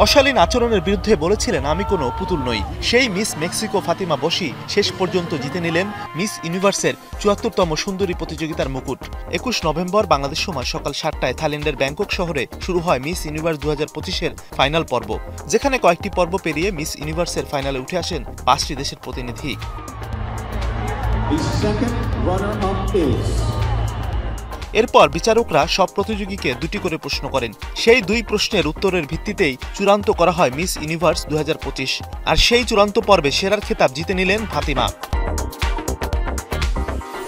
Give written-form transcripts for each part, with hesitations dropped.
অশালীন আচরণের বিরুদ্ধে বলেছিলেন আমি কোনো পুতুল নই। সেই মিস মেক্সিকো ফাতিমা বশি শেষ পর্যন্ত জিতে নিলেন মিস ইউনিভার্সের ৭৪তম সুন্দরী প্রতিযোগিতার মুকুট। ২১ নভেম্বর বাংলাদেশ সময় সকাল ৭টায় থাইল্যান্ডের ব্যাংকক শহরে শুরু হয় মিস ইউনিভার্স ২০২৫-এর ফাইনাল পর্ব, যেখানে কয়েকটি পর্ব পেরিয়ে মিস ইউনিভার্সের ফাইনালে উঠে আসেন ৫টি দেশের প্রতিনিধি। এরপর বিচারকরা সব প্রতিযোগীকে দুটি করে প্রশ্ন করেন। সেই দুই প্রশ্নের উত্তরের ভিত্তিতেই চূড়ান্ত করা হয় মিস ইউনিভার্স ২০২৫। আর সেই চূড়ান্ত পর্বে সেরার খেতাব জিতে নিলেন ফাতিমা।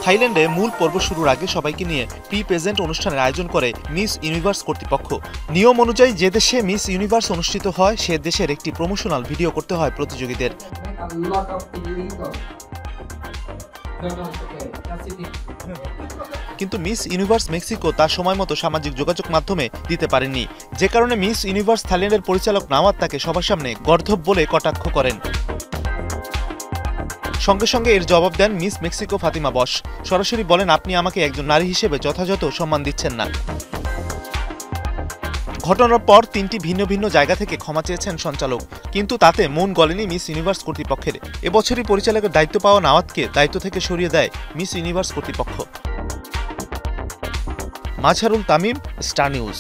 থাইল্যান্ডে মূল পর্ব শুরুর আগে সবাইকে নিয়ে প্রি প্রেজেন্ট অনুষ্ঠানের আয়োজন করে মিস ইউনিভার্স কর্তৃপক্ষ। নিয়ম অনুযায়ী যে দেশে মিস ইউনিভার্স অনুষ্ঠিত হয় সে দেশের একটি প্রমোশনাল ভিডিও করতে হয় প্রতিযোগীদের। কিন্তু মিস ইউনিভার্স মেক্সিকো তার সময় মতো সামাজিক যোগাযোগ মাধ্যমে দিতে পারেননি, যে কারণে মিস ইউনিভার্স থাইল্যান্ডের পরিচালক নাওয়াত তাকে সবার সামনে গর্ধব বলে কটাক্ষ করেন। সঙ্গে সঙ্গে এর জবাব দেন মিস মেক্সিকো ফাতিমা বশ। সরাসরি বলেন, আপনি আমাকে একজন নারী হিসেবে যথাযথ সম্মান দিচ্ছেন না। ঘটনার পর ৩টি ভিন্ন ভিন্ন জায়গা থেকে ক্ষমা চেয়েছেন সঞ্চালক, কিন্তু তাতে মন গলেনি মিস ইউনিভার্স কর্তৃপক্ষের। এবছরই পরিচালকের দায়িত্ব পাওয়া নাওয়াতকে দায়িত্ব থেকে সরিয়ে দেয় মিস ইউনিভার্স কর্তৃপক্ষ। Mazharul Tamim, star news.